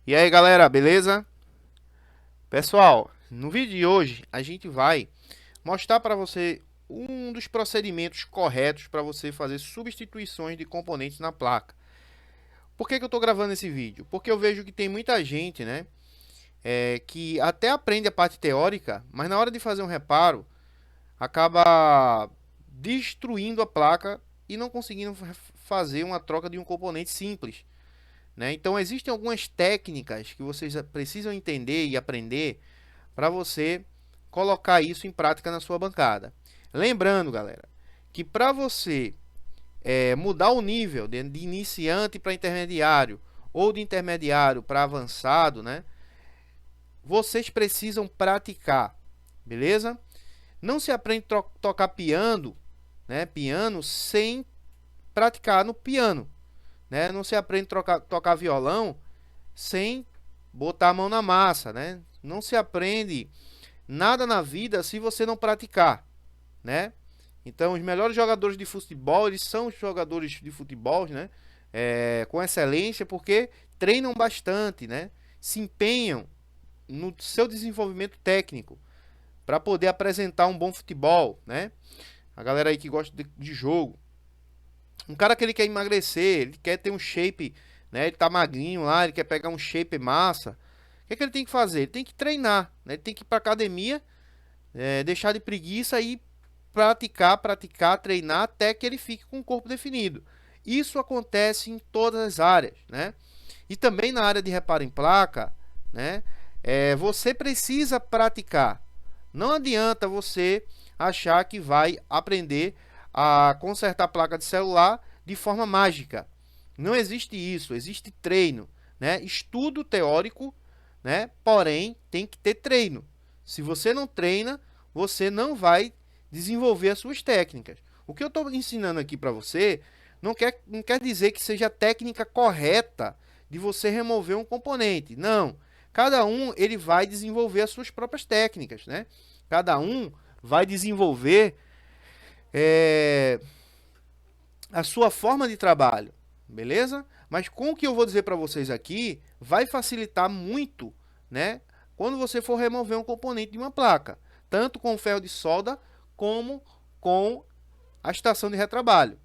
E aí galera, beleza? Pessoal, no vídeo de hoje a gente vai mostrar para você um dos procedimentos corretos para você fazer substituições de componentes na placa. Por que eu estou gravando esse vídeo? Porque eu vejo que tem muita gente, né, que até aprende a parte teórica, mas na hora de fazer um reparo acaba destruindo a placa e não conseguindo fazer uma troca de um componente simples, né? Então existem algumas técnicas que vocês precisam entender e aprender para você colocar isso em prática na sua bancada. Lembrando, galera, que para você mudar o nível de iniciante para intermediário ou de intermediário para avançado, né? Vocês precisam praticar, beleza? Não se aprende a tocar piano, né? Piano sem praticar no piano, né? Não se aprende a tocar violão sem botar a mão na massa, né? Não se aprende nada na vida se você não praticar, né? Então, os melhores jogadores de futebol, eles são os jogadores de futebol, né? Com excelência, porque treinam bastante, né? Se empenham no seu desenvolvimento técnico para poder apresentar um bom futebol, né? A galera aí que gosta de jogo. Um cara que ele quer emagrecer, ele quer ter um shape, né? Ele tá magrinho lá, ele quer pegar um shape massa. O que ele tem que fazer? Ele tem que treinar, né? Ele tem que ir para academia, deixar de preguiça e praticar, praticar, treinar até que ele fique com o corpo definido. Isso acontece em todas as áreas, né? E também na área de reparo em placa, né? Você precisa praticar. Não adianta você achar que vai aprender a consertar a placa de celular de forma mágica. Não existe isso, existe treino, né? Estudo teórico, né? Porém, tem que ter treino. Se você não treina, você não vai desenvolver as suas técnicas. O que eu estou ensinando aqui para você não quer dizer que seja a técnica correta de você remover um componente. Não. Cada um ele vai desenvolver as suas próprias técnicas, né? Cada um vai desenvolver é, a sua forma de trabalho, beleza? Mas com o que eu vou dizer para vocês aqui, vai facilitar muito, né? Quando você for remover um componente de uma placa, tanto com o ferro de solda como com a estação de retrabalho.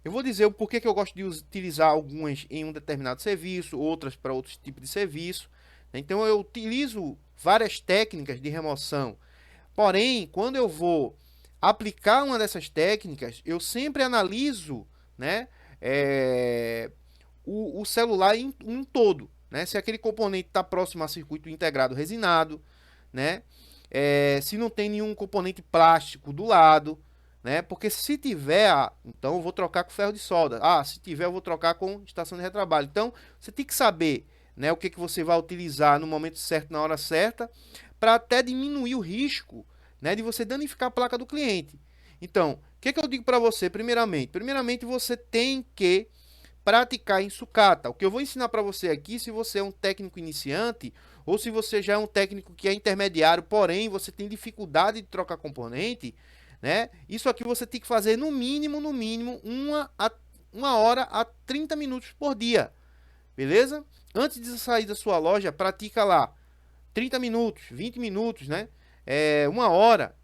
Eu vou dizer o porquê que eu gosto de utilizar algumas em um determinado serviço, outras para outros tipos de serviço. Então eu utilizo várias técnicas de remoção. Porém, quando eu vou aplicar uma dessas técnicas, eu sempre analiso, né, o celular em um todo, né? Se aquele componente está próximo a circuito integrado resinado, né? Se não tem nenhum componente plástico do lado, né? Porque se tiver, então eu vou trocar com ferro de solda. Se tiver, eu vou trocar com estação de retrabalho. Então, você tem que saber, né, o que, que você vai utilizar no momento certo, na hora certa, para até diminuir o risco, né, de você danificar a placa do cliente. Então, o que, que eu digo para você? Primeiramente, você tem que praticar em sucata. O que eu vou ensinar para você aqui, se você é um técnico iniciante ou se você já é um técnico que é intermediário, porém você tem dificuldade de trocar componente, né? Isso aqui você tem que fazer no mínimo, uma hora a 30 minutos por dia, beleza? Antes de sair da sua loja, pratica lá 30 minutos, 20 minutos, né? Uma hora.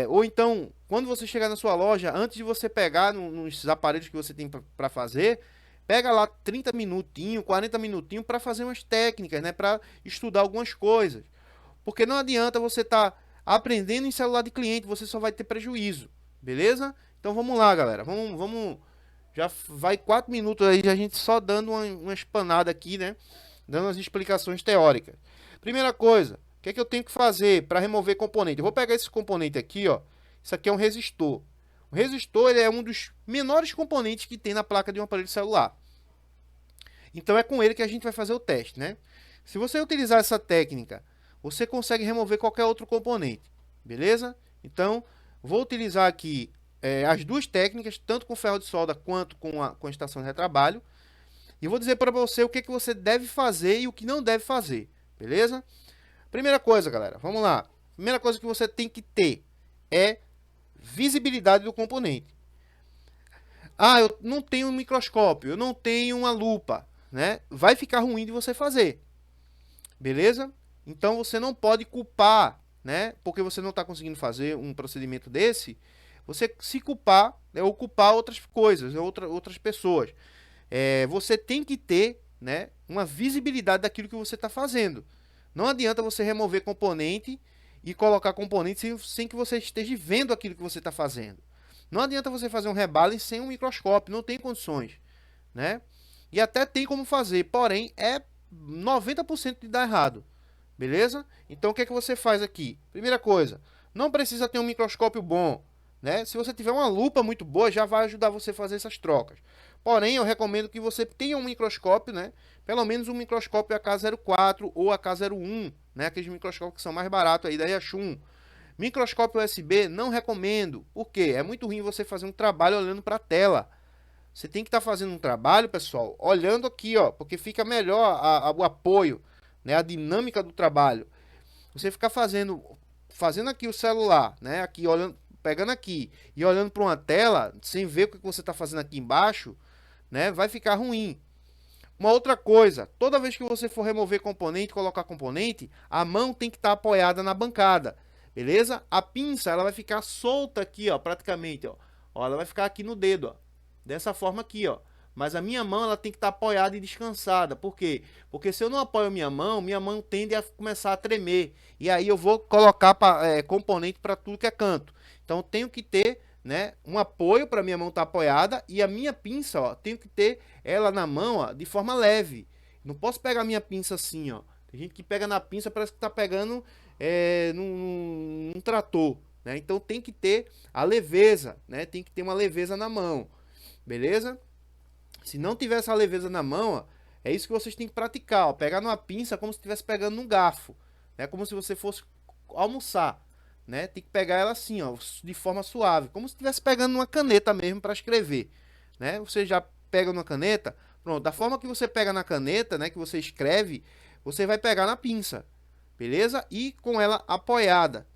Ou então, quando você chegar na sua loja, antes de você pegar nos aparelhos que você tem para fazer, pega lá 30 minutinhos, 40 minutinhos para fazer umas técnicas, né? Para estudar algumas coisas. Porque não adianta você estar aprendendo em celular de cliente, você só vai ter prejuízo, beleza? Então vamos lá, galera. Vamos. Já vai 4 minutos aí, a gente só dando uma espanada aqui, né? Dando as explicações teóricas. Primeira coisa, o que é que eu tenho que fazer para remover componente? Eu vou pegar esse componente aqui, ó. Isso aqui é um resistor. O resistor ele é um dos menores componentes que tem na placa de um aparelho celular. Então é com ele que a gente vai fazer o teste, né? Se você utilizar essa técnica, você consegue remover qualquer outro componente, beleza? Então, vou utilizar aqui as duas técnicas, tanto com ferro de solda quanto com a estação de retrabalho. E vou dizer para você o que, que você deve fazer e o que não deve fazer, beleza? Primeira coisa, galera, vamos lá. Primeira coisa que você tem que ter é visibilidade do componente. Eu não tenho um microscópio, eu não tenho uma lupa, né, vai ficar ruim de você fazer. Beleza? Então você não pode culpar, né, porque você não está conseguindo fazer um procedimento desse, você se culpar, né, ou culpar outras coisas, outras pessoas. Você tem que ter, né, uma visibilidade daquilo que você está fazendo. Não adianta você remover componente e colocar componente sem que você esteja vendo aquilo que você está fazendo. Não adianta você fazer um rebalance sem um microscópio, não tem condições, né? E até tem como fazer, porém é 90% de dar errado, beleza? Então o que é que você faz aqui? Primeira coisa, não precisa ter um microscópio bom, né? Se você tiver uma lupa muito boa, já vai ajudar você a fazer essas trocas. Porém, eu recomendo que você tenha um microscópio, né? Pelo menos um microscópio AK04 ou AK01, né? Aqueles microscópios que são mais baratos aí da Yachun. Microscópio USB não recomendo. Por quê? É muito ruim você fazer um trabalho olhando para a tela. Você tem que estar fazendo um trabalho, pessoal, olhando aqui, ó, porque fica melhor o apoio, né? A dinâmica do trabalho. Você ficar fazendo aqui o celular, né? Aqui olhando, pegando aqui e olhando para uma tela, sem ver o que você está fazendo aqui embaixo, né? Vai ficar ruim. Uma outra coisa, toda vez que você for remover componente, colocar componente, a mão tem que estar apoiada na bancada, beleza? A pinça, ela vai ficar solta aqui, ó, praticamente, ó. Ó, ela vai ficar aqui no dedo, ó, dessa forma aqui, ó. Mas a minha mão, ela tem que estar apoiada e descansada. Por quê? Porque se eu não apoio minha mão tende a começar a tremer. E aí eu vou colocar componente para tudo que é canto. Então eu tenho que ter, né, um apoio para minha mão estar apoiada e a minha pinça, ó, tenho que ter ela na mão, ó, de forma leve. Não posso pegar a minha pinça assim, ó. Tem gente que pega na pinça, parece que tá pegando num trator, né? Então tem que ter a leveza, né? Tem que ter uma leveza na mão, beleza? Se não tiver essa leveza na mão, ó, é isso que vocês têm que praticar, ó. Pegar numa pinça como se estivesse pegando num garfo, né? Como se você fosse almoçar, né? Tem que pegar ela assim, ó, de forma suave, como se estivesse pegando numa caneta mesmo para escrever, né? Você já pega numa caneta, pronto, da forma que você pega na caneta, né, que você escreve, você vai pegar na pinça, beleza? E com ela apoiada.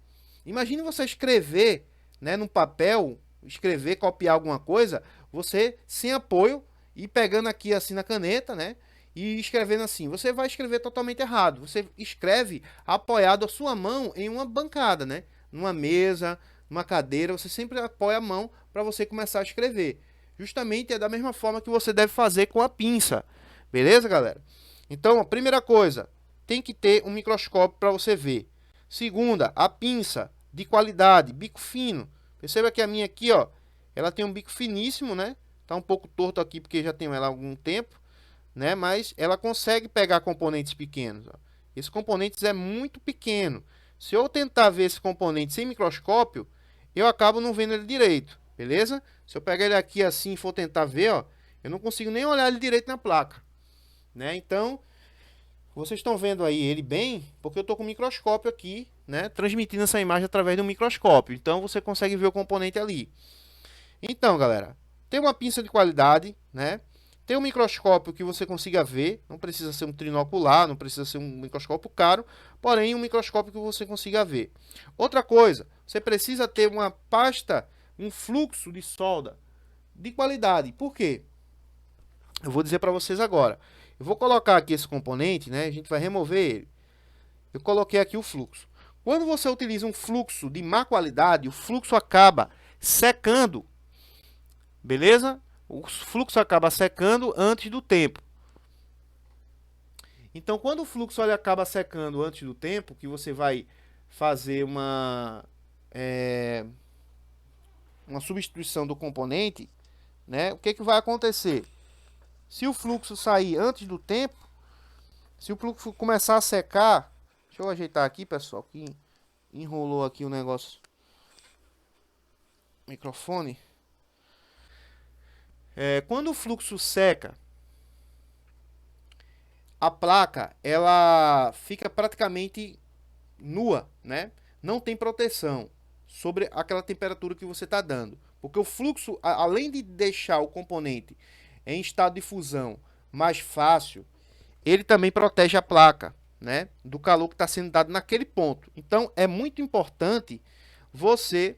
Imagine você escrever, né, num papel, escrever, copiar alguma coisa, você sem apoio e pegando aqui assim na caneta, né? E escrevendo assim, você vai escrever totalmente errado. Você escreve apoiado a sua mão em uma bancada, né? Numa mesa, numa cadeira, você sempre apoia a mão para você começar a escrever. Justamente é da mesma forma que você deve fazer com a pinça. Beleza, galera? Então, a primeira coisa, tem que ter um microscópio para você ver. Segunda, a pinça de qualidade, bico fino. Perceba que a minha aqui, ó, ela tem um bico finíssimo, né? Tá um pouco torto aqui porque já tenho ela há algum tempo, né? Mas ela consegue pegar componentes pequenos, ó. Esse componente é muito pequeno. Se eu tentar ver esse componente sem microscópio, eu acabo não vendo ele direito, beleza? Se eu pegar ele aqui assim e for tentar ver, ó, eu não consigo nem olhar ele direito na placa, né? Então, vocês estão vendo aí ele bem, porque eu estou com o microscópio aqui, né? Transmitindo essa imagem através do microscópio. Então, você consegue ver o componente ali. Então, galera, tem uma pinça de qualidade, né? Tem um microscópio que você consiga ver, não precisa ser um trinocular, não precisa ser um microscópio caro, porém um microscópio que você consiga ver. Outra coisa, você precisa ter uma pasta, um fluxo de solda de qualidade. Por quê? Eu vou dizer para vocês agora. Eu vou colocar aqui esse componente, né? A gente vai remover ele. Eu coloquei aqui o fluxo. Quando você utiliza um fluxo de má qualidade, o fluxo acaba secando, beleza? O fluxo acaba secando antes do tempo. Então, quando o fluxo ele acaba secando antes do tempo, que você vai fazer uma substituição do componente, né? O que que vai acontecer? Se o fluxo sair antes do tempo, se o fluxo começar a secar, deixa eu ajeitar aqui, pessoal, que enrolou aqui o negócio. Microfone. Quando o fluxo seca, a placa ela fica praticamente nua, né? Não tem proteção sobre aquela temperatura que você está dando, porque o fluxo, além de deixar o componente em estado de fusão mais fácil, ele também protege a placa, né, do calor que está sendo dado naquele ponto. Então é muito importante você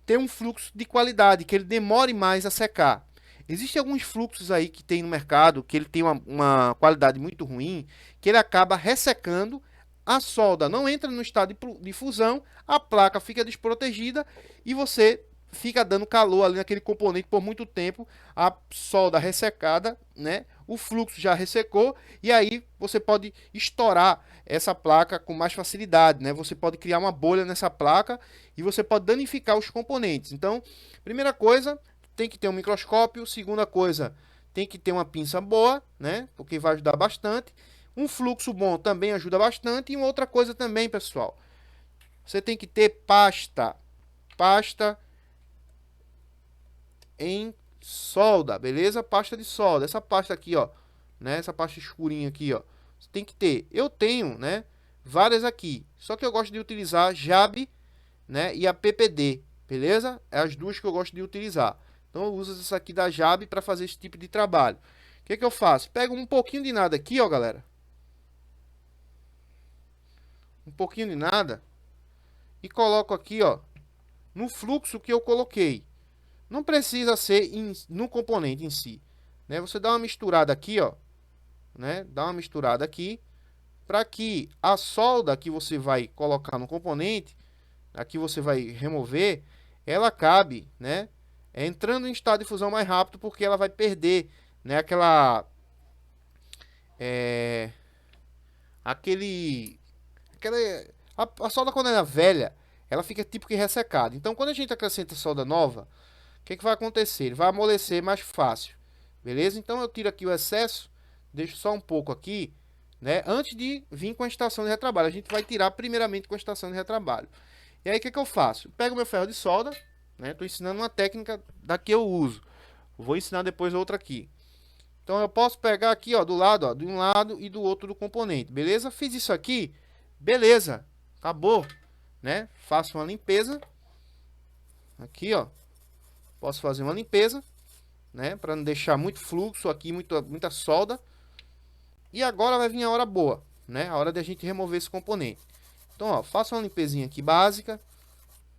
ter um fluxo de qualidade, que ele demore mais a secar. Existem alguns fluxos aí que tem no mercado, que ele tem uma qualidade muito ruim, que ele acaba ressecando, a solda não entra no estado de fusão, a placa fica desprotegida e você fica dando calor ali naquele componente por muito tempo, a solda ressecada, né? O fluxo já ressecou e aí você pode estourar essa placa com mais facilidade, né? Você pode criar uma bolha nessa placa e você pode danificar os componentes. Então, primeira coisa, tem que ter um microscópio. Segunda coisa, tem que ter uma pinça boa, né? Porque vai ajudar bastante. Um fluxo bom também ajuda bastante. E uma outra coisa também, pessoal, você tem que ter pasta em solda, beleza? Pasta de solda. Essa pasta aqui, ó, né? Essa pasta escurinha aqui, ó. Você tem que ter. Eu tenho, né? Várias aqui. Só que eu gosto de utilizar a JAB, né? E a PPD, beleza? É as duas que eu gosto de utilizar. Então eu uso essa aqui da JAB para fazer esse tipo de trabalho. O que que eu faço? Pego um pouquinho de nada aqui, ó, galera. Um pouquinho de nada. E coloco aqui, ó, no fluxo que eu coloquei. Não precisa ser no componente em si, né? Você dá uma misturada aqui, ó, né? Dá uma misturada aqui para que a solda que você vai colocar no componente, aqui você vai remover, ela acabe, né? Entrando em estado de fusão mais rápido, porque ela vai perder, né? Aquela a solda quando ela é velha, ela fica tipo que ressecada. Então, quando a gente acrescenta solda nova, o que que vai acontecer? Ele vai amolecer mais fácil, beleza? Então eu tiro aqui o excesso, deixo só um pouco aqui, né? Antes de vir com a estação de retrabalho, a gente vai tirar primeiramente com a estação de retrabalho. E aí o que que eu faço? Pego meu ferro de solda, né? Tô ensinando uma técnica da que eu uso. Vou ensinar depois outra aqui. Então eu posso pegar aqui, ó, do lado, ó, de um lado e do outro do componente, beleza? Fiz isso aqui, beleza? Acabou, né? Faço uma limpeza aqui, ó. Posso fazer uma limpeza, né? Para não deixar muito fluxo aqui, muita solda. E agora vai vir a hora boa, né? A hora de a gente remover esse componente. Então, ó, faço uma limpezinha aqui básica,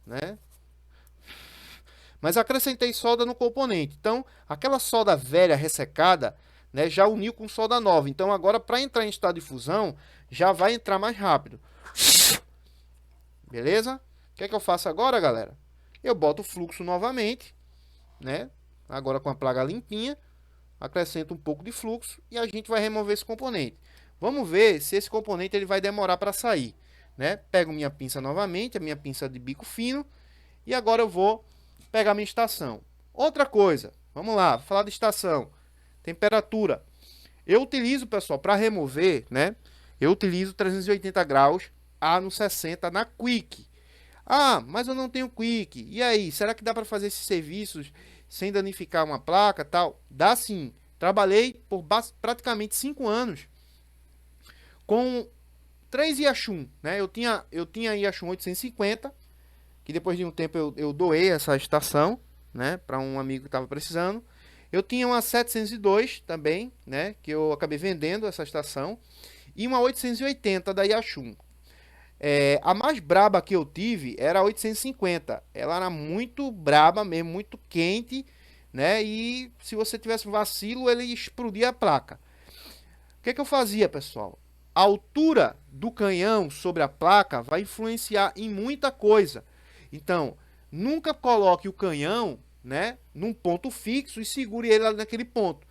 né? Mas acrescentei solda no componente. Então, aquela solda velha ressecada, né, já uniu com solda nova. Então, agora para entrar em estado de fusão, já vai entrar mais rápido. Beleza? O que é que eu faço agora, galera? Eu boto o fluxo novamente, né? Agora com a placa limpinha, acrescento um pouco de fluxo e a gente vai remover esse componente. Vamos ver se esse componente ele vai demorar para sair, né? Pego minha pinça novamente, a minha pinça de bico fino, e agora eu vou pegar minha estação. Outra coisa, vamos lá, vou falar de estação. Temperatura. Eu utilizo, pessoal, para remover, né? Eu utilizo 380 graus a no 60 na Quick. Ah, mas eu não tenho Quick. E aí, será que dá para fazer esses serviços sem danificar uma placa, tal? Dá sim. Trabalhei por praticamente 5 anos com 3 Yachun, né? Eu tinha Yachun 850, que depois de um tempo eu doei essa estação, né, para um amigo que estava precisando. Eu tinha uma 702 também, né, que eu acabei vendendo essa estação, e uma 880 da Yachun. A mais braba que eu tive era a 850. Ela era muito braba mesmo, muito quente, né? E se você tivesse um vacilo, ele explodia a placa. O que que eu fazia, pessoal? A altura do canhão sobre a placa vai influenciar em muita coisa. Então, nunca coloque o canhão, né, num ponto fixo e segure ele ali naquele ponto.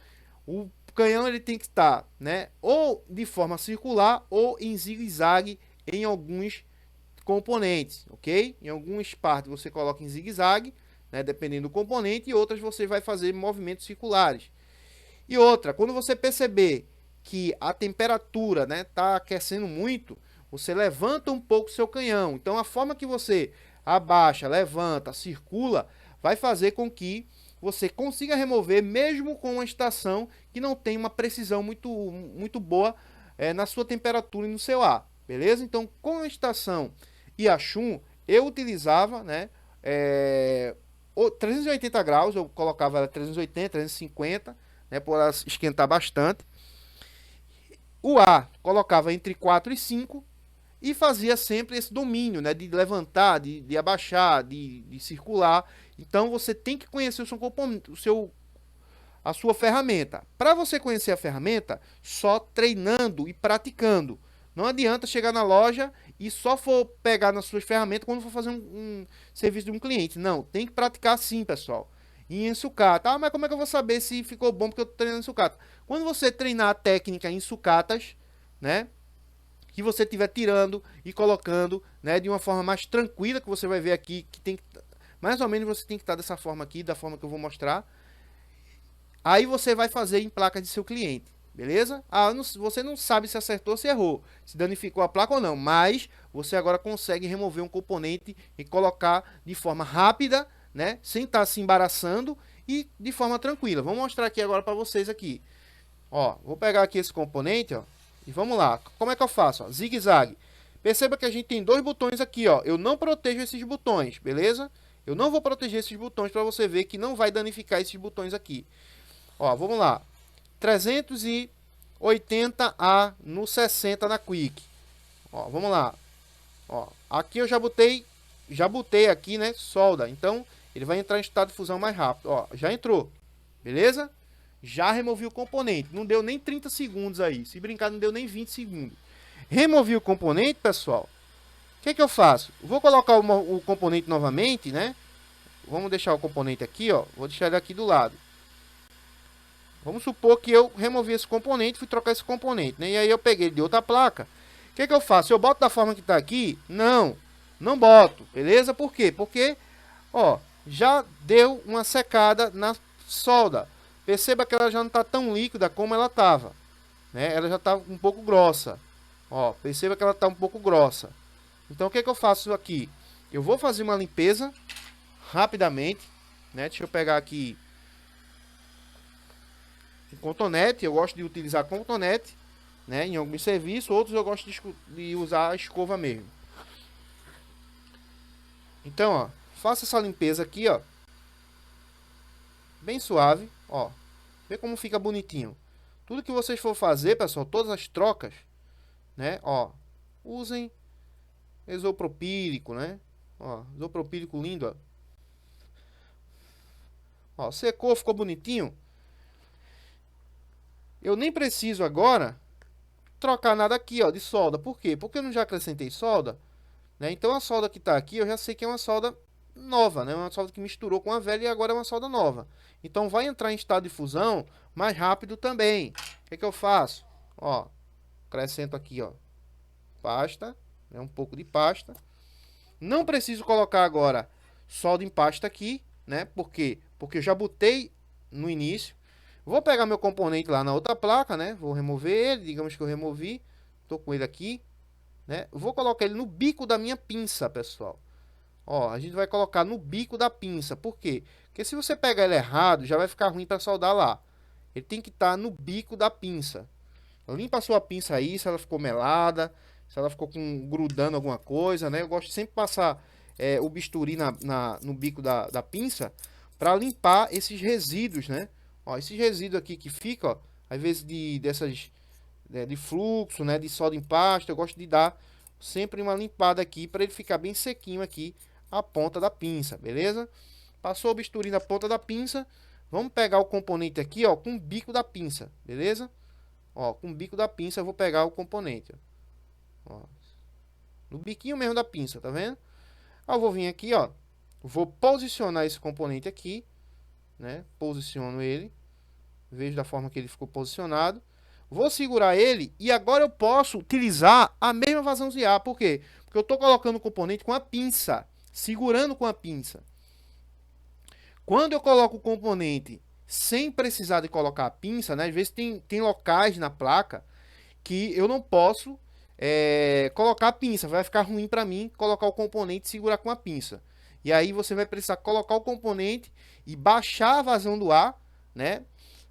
O canhão ele tem que estar, né, ou de forma circular ou em zigue-zague em alguns componentes, ok? Em algumas partes você coloca em zigue-zague, né, dependendo do componente, e outras você vai fazer movimentos circulares. E outra, quando você perceber que a temperatura, né, tá aquecendo muito, você levanta um pouco o seu canhão. Então a forma que você abaixa, levanta, circula, vai fazer com que você consiga remover mesmo com uma estação que não tem uma precisão muito boa na sua temperatura e no seu ar, beleza? Então com a estação Yachun eu utilizava, né, 380 graus, eu colocava ela 380, 350, né, por ela esquentar bastante. O ar colocava entre 4 e 5 e fazia sempre esse domínio, né, de levantar, de abaixar, de circular. Então você tem que conhecer o seu a sua ferramenta. Para você conhecer a ferramenta, só treinando e praticando. Não adianta chegar na loja e só for pegar nas suas ferramentas quando for fazer um serviço de um cliente. Não, tem que praticar sim, pessoal. E em sucata. Ah, mas como é que eu vou saber se ficou bom porque eu tô treinando em sucata? Quando você treinar a técnica em sucatas, né? Que você estiver tirando e colocando, né? De uma forma mais tranquila, que você vai ver aqui, que tem que... Mais ou menos você tem que estar dessa forma aqui, da forma que eu vou mostrar. Aí você vai fazer em placa de seu cliente, beleza? Ah, você não sabe se acertou ou se errou, se danificou a placa ou não, mas você agora consegue remover um componente e colocar de forma rápida, né? Sem estar se embaraçando e de forma tranquila. Vou mostrar aqui agora para vocês aqui. Ó, vou pegar aqui esse componente, ó, e vamos lá. Como é que eu faço? Ó, zigue-zague. Perceba que a gente tem dois botões aqui, ó. Eu não protejo esses botões, beleza? Eu não vou proteger esses botões para você ver que não vai danificar esses botões aqui. Ó, vamos lá. 380A no 60 na Quick. Ó, vamos lá. Ó, aqui eu já botei aqui, né, solda. Então, ele vai entrar em estado de fusão mais rápido. Ó, já entrou. Beleza? Já removi o componente. Não deu nem 30 segundos aí. Se brincar, não deu nem 20 segundos. Removi o componente, pessoal. O que que eu faço? Vou colocar o componente novamente, né? Vamos deixar o componente aqui, ó. Vou deixar ele aqui do lado. Vamos supor que eu removi esse componente, fui trocar esse componente, né? E aí eu peguei ele de outra placa. O que que eu faço? Eu boto da forma que está aqui? Não, não boto, beleza? Por quê? Porque, ó, já deu uma secada na solda. Perceba que ela já não está tão líquida como ela estava, né? Ela já está um pouco grossa. Ó, perceba que ela está um pouco grossa. Então o que que eu faço aqui? Eu vou fazer uma limpeza rapidamente, né? Deixa eu pegar aqui cotonete. Eu gosto de utilizar cotonete, né, em alguns serviços. Outros eu gosto de usar a escova mesmo. Então, ó, faça essa limpeza aqui, ó, bem suave, ó. Vê como fica bonitinho. Tudo que vocês for fazer, pessoal, todas as trocas, né, ó, usem isopropílico, né? Ó, isopropílico lindo, ó. Ó, secou, ficou bonitinho. Eu nem preciso agora trocar nada aqui, ó, de solda. Por quê? Porque eu não já acrescentei solda, né? Então a solda que está aqui, eu já sei que é uma solda nova, né? Uma solda que misturou com a velha e agora é uma solda nova. Então vai entrar em estado de fusão mais rápido também. O que que eu faço? Ó, acrescento aqui, ó, pasta, né? Um pouco de pasta. Não preciso colocar agora solda em pasta aqui, né? Por quê? Porque eu já botei no início. Vou pegar meu componente lá na outra placa, né? Vou remover ele, digamos que eu removi. Tô com ele aqui, né? Vou colocar ele no bico da minha pinça, pessoal. Ó, a gente vai colocar no bico da pinça. Por quê? Porque se você pegar ele errado, já vai ficar ruim para soldar lá. Ele tem que estar no bico da pinça. Limpa a sua pinça aí, se ela ficou melada, se ela ficou grudando alguma coisa, né? Eu gosto de sempre passar o bisturi no bico da pinça para limpar esses resíduos, né? Ó, esses resíduos aqui que ficam, ó, às vezes de fluxo, né? De soda em pasta, eu gosto de dar sempre uma limpada aqui para ele ficar bem sequinho aqui a ponta da pinça, beleza? Passou o bisturi na ponta da pinça, vamos pegar o componente aqui, ó, com o bico da pinça, beleza? Ó, com o bico da pinça eu vou pegar o componente, ó, no biquinho mesmo da pinça, tá vendo? Aí eu vou vir aqui, ó, vou posicionar esse componente aqui, né? Posiciono ele, vejo da forma que ele ficou posicionado. Vou segurar ele e agora eu posso utilizar a mesma vazão de ar. Por quê? Porque eu estou colocando o componente com a pinça, segurando com a pinça. Quando eu coloco o componente sem precisar de colocar a pinça, né? Às vezes tem locais na placa que eu não posso colocar a pinça. Vai ficar ruim para mim colocar o componente e segurar com a pinça. E aí você vai precisar colocar o componente e baixar a vazão do ar, né?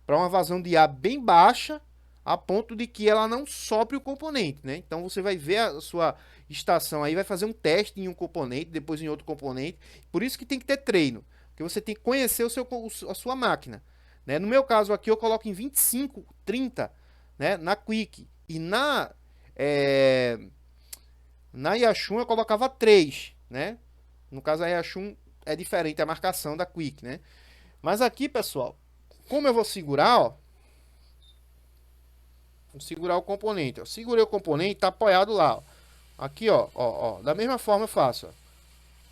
Para uma vazão de ar bem baixa, a ponto de que ela não sopre o componente, né? Então você vai ver a sua estação aí, vai fazer um teste em um componente, depois em outro componente. Por isso que tem que ter treino, porque você tem que conhecer a sua máquina, né? No meu caso aqui eu coloco em 25, 30, né? Na Quick. E na Yachun eu colocava 3, né? No caso a Yachun é diferente a marcação da Quick, né? Mas aqui, pessoal, como eu vou segurar, ó, vou segurar o componente, ó. Segurei o componente, tá apoiado lá, ó. Aqui, ó, da mesma forma eu faço,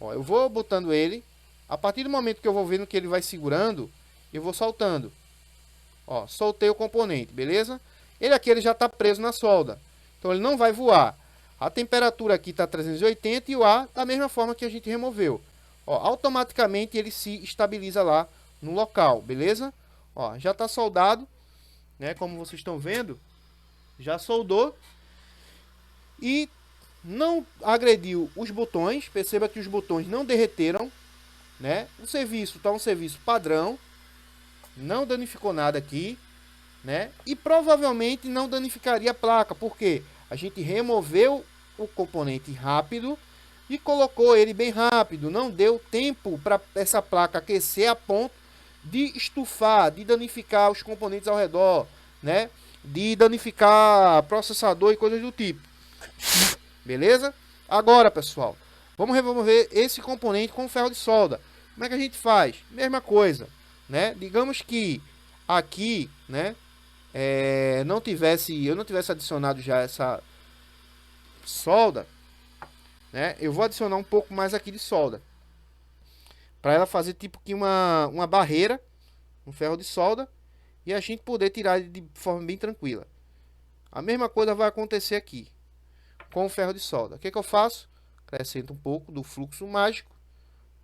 ó. Eu vou botando ele, a partir do momento que eu vou vendo que ele vai segurando, eu vou soltando. Ó, soltei o componente, beleza? Ele aqui ele já está preso na solda, então ele não vai voar. A temperatura aqui está 380 e o ar da mesma forma que a gente removeu. Ó, automaticamente ele se estabiliza lá no local, beleza? Ó, já está soldado, né? Como vocês estão vendo, já soldou e não agrediu os botões. Perceba que os botões não derreteram, né? O serviço está um serviço padrão, não danificou nada aqui, né? E provavelmente não danificaria a placa, porque a gente removeu o componente rápido e colocou ele bem rápido. Não deu tempo para essa placa aquecer a ponto de estufar, de danificar os componentes ao redor, né? De danificar processador e coisas do tipo. Beleza? Agora, pessoal, vamos remover esse componente com ferro de solda. Como é que a gente faz? Mesma coisa, né? Digamos que aqui, né, eu não tivesse adicionado já essa solda, né? Eu vou adicionar um pouco mais aqui de solda para ela fazer tipo que uma barreira, um ferro de solda, e a gente poder tirar ele de forma bem tranquila. A mesma coisa vai acontecer aqui com o ferro de solda. O que eu faço? Acrescento um pouco do fluxo mágico,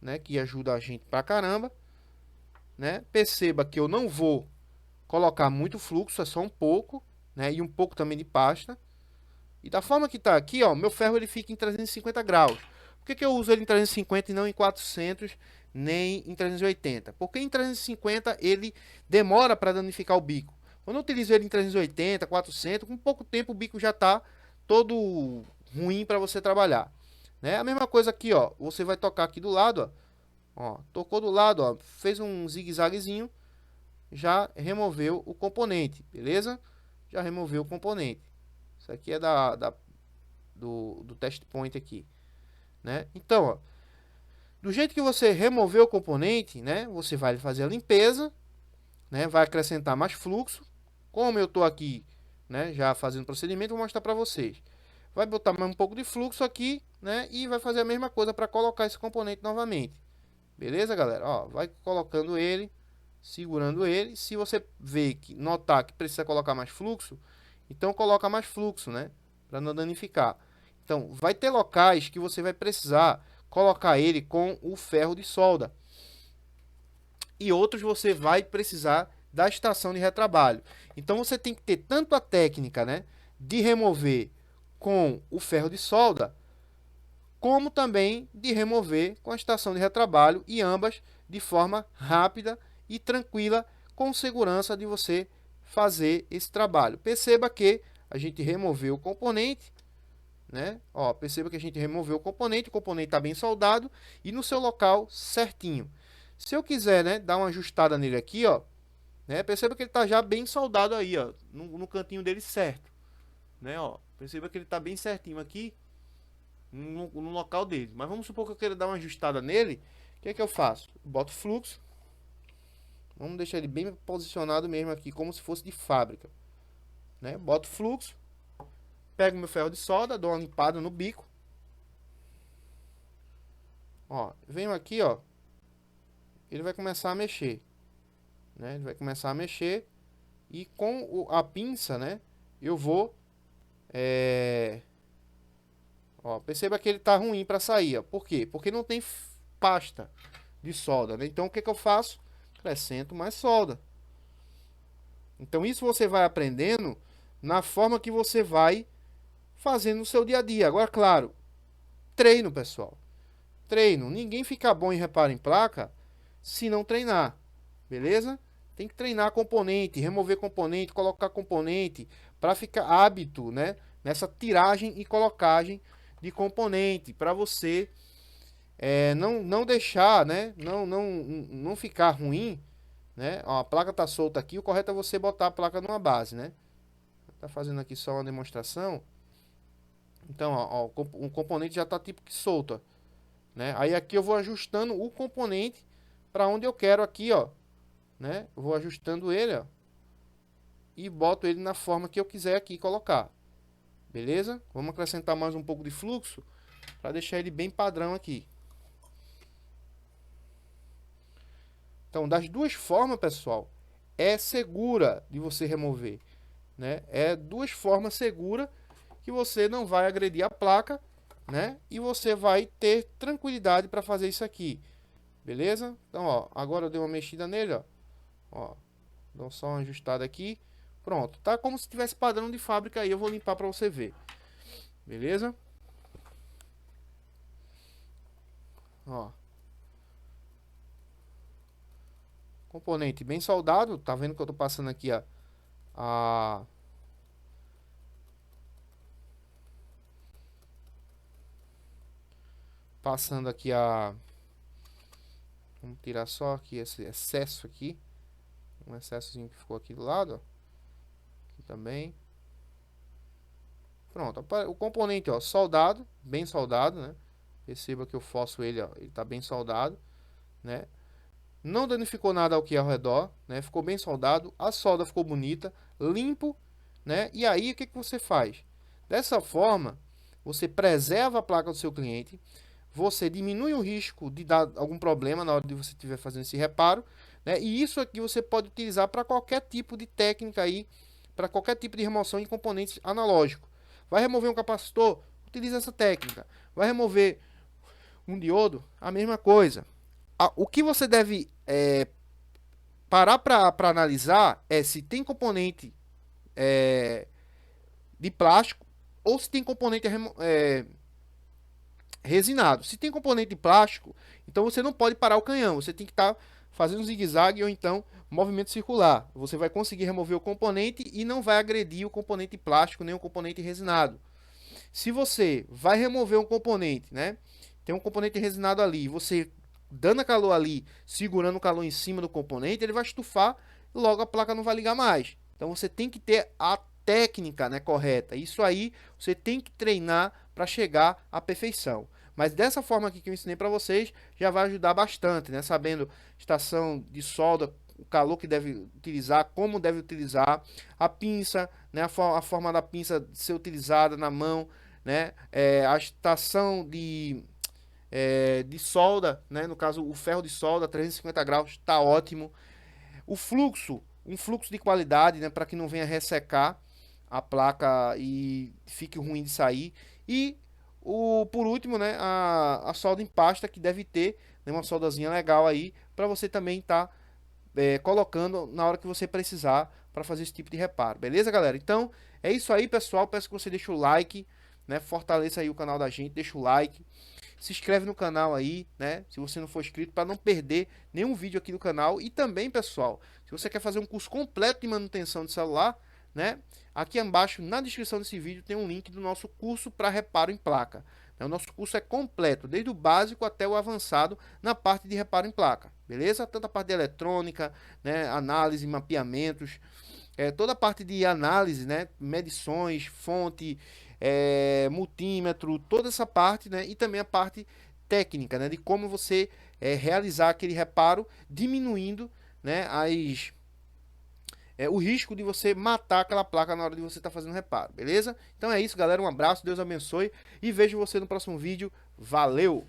né, que ajuda a gente pra caramba, né? Perceba que eu não vou colocar muito fluxo, é só um pouco, né, e um pouco também de pasta. E da forma que está aqui, ó, meu ferro ele fica em 350 graus. Por que eu uso ele em 350 e não em 400 nem em 380? Porque em 350 ele demora para danificar o bico. Quando eu utilizo ele em 380, 400, com pouco tempo o bico já está todo ruim para você trabalhar, né? A mesma coisa aqui, ó, você vai tocar aqui do lado, ó, tocou do lado, ó, fez um zigue-zaguezinho, já removeu o componente, beleza? Já removeu o componente. Isso aqui é do test point aqui, né? Então, ó, do jeito que você removeu o componente, né, você vai fazer a limpeza, né, vai acrescentar mais fluxo. Como eu estou aqui, né, já fazendo o procedimento, vou mostrar para vocês. Vai botar mais um pouco de fluxo aqui, né, e vai fazer a mesma coisa para colocar esse componente novamente. Beleza, galera? Ó, vai colocando ele, segurando ele. Se você ver que notar que precisa colocar mais fluxo, então coloca mais fluxo, né, para não danificar. Então, vai ter locais que você vai precisar colocar ele com o ferro de solda. E outros você vai precisar da estação de retrabalho. Então, você tem que ter tanto a técnica, né, de remover com o ferro de solda, como também de remover com a estação de retrabalho, e ambas de forma rápida e tranquila, com segurança de você fazer esse trabalho. Perceba que a gente removeu o componente, né? Ó, perceba que a gente removeu o componente está bem soldado e no seu local certinho. Se eu quiser, né, dar uma ajustada nele aqui, ó, né, perceba que ele está já bem soldado aí, ó, no cantinho dele certo, né, ó, perceba que ele está bem certinho aqui no local dele. Mas vamos supor que eu queira dar uma ajustada nele, o que é que eu faço? Boto fluxo, vamos deixar ele bem posicionado mesmo aqui, como se fosse de fábrica, né, boto fluxo, pego meu ferro de solda, dou uma limpada no bico. Ó, venho aqui, ó. Ele vai começar a mexer, né? Ele vai começar a mexer e com a pinça, né? Eu vou, ó, perceba que ele tá ruim para sair, ó. Por quê? Porque não tem pasta de solda, né? Então o que que eu faço? Acrescento mais solda. Então isso você vai aprendendo na forma que você vai fazendo no seu dia a dia. Agora, claro, treino, pessoal. Treino. Ninguém fica bom em reparo em placa se não treinar. Beleza? Tem que treinar componente, remover componente, colocar componente, para ficar hábito, né, nessa tiragem e colocagem de componente, para você não deixar, né, não ficar ruim, né? Ó, a placa tá solta aqui, o correto é você botar a placa numa base, né? Tá fazendo aqui só uma demonstração. Então, ó, o componente já está tipo que solto, ó, né? Aí aqui eu vou ajustando o componente para onde eu quero aqui, ó, né? Eu vou ajustando ele, ó, e boto ele na forma que eu quiser aqui colocar. Beleza? Vamos acrescentar mais um pouco de fluxo para deixar ele bem padrão aqui. Então, das duas formas, pessoal, é segura de você remover, né? É duas formas seguras que você não vai agredir a placa, né? E você vai ter tranquilidade para fazer isso aqui. Beleza? Então, ó, agora eu dei uma mexida nele, ó, dou só uma ajustada aqui. Pronto, tá como se tivesse padrão de fábrica aí, eu vou limpar para você ver. Beleza? Ó. Componente bem soldado, tá vendo que eu tô passando aqui a passando aqui vamos tirar só aqui esse excesso aqui, um excessozinho que ficou aqui do lado, ó. Aqui também. Pronto, o componente, ó, soldado, bem soldado, né? Perceba que eu forço ele, ó, ele tá bem soldado, né? Não danificou nada ao que é ao redor, né? Ficou bem soldado, a solda ficou bonita, limpo, né? E aí o que que você faz? Dessa forma, você preserva a placa do seu cliente, você diminui o risco de dar algum problema na hora de você estiver fazendo esse reparo, né? E isso aqui você pode utilizar para qualquer tipo de técnica aí, para qualquer tipo de remoção em componentes analógicos. Vai remover um capacitor? Utiliza essa técnica. Vai remover um diodo? A mesma coisa. O que você deve parar para analisar é se tem componente de plástico ou se tem componente resinado. Se tem componente de plástico, então você não pode parar o canhão. Você tem que estar fazendo um zigue-zague ou então movimento circular. Você vai conseguir remover o componente e não vai agredir o componente plástico nem o componente resinado. Se você vai remover um componente, né? Tem um componente resinado ali, você dando calor ali, segurando o calor em cima do componente, ele vai estufar e logo a placa não vai ligar mais. Então você tem que ter a técnica, né, correta. Isso aí você tem que treinar para chegar à perfeição. Mas dessa forma aqui que eu ensinei para vocês, já vai ajudar bastante, né? Sabendo estação de solda, o calor que deve utilizar, como deve utilizar, a pinça, né? A forma da pinça ser utilizada na mão, né? A estação de solda, né? No caso, o ferro de solda, 350 graus, está ótimo. O fluxo, um fluxo de qualidade, né? Para que não venha ressecar a placa e fique ruim de sair. E por último, né? A solda em pasta que deve ter, né, uma soldazinha legal aí para você também estar colocando na hora que você precisar para fazer esse tipo de reparo. Beleza, galera? Então é isso aí, pessoal. Peço que você deixe o like, né? Fortaleça aí o canal da gente, deixa o like. Se inscreve no canal aí, né? Se você não for inscrito, para não perder nenhum vídeo aqui no canal. E também, pessoal, se você quer fazer um curso completo de manutenção de celular, né? Aqui embaixo, na descrição desse vídeo, tem um link do nosso curso para reparo em placa. O nosso curso é completo, desde o básico até o avançado, na parte de reparo em placa. Beleza? Tanto a parte de eletrônica, né? Análise, mapeamentos, toda a parte de análise, né? Medições, fonte, multímetro, toda essa parte, né? E também a parte técnica, né? De como você realizar aquele reparo, diminuindo, né? O risco de você matar aquela placa na hora de você estar fazendo reparo, beleza? Então é isso, galera. Um abraço, Deus abençoe e vejo você no próximo vídeo. Valeu!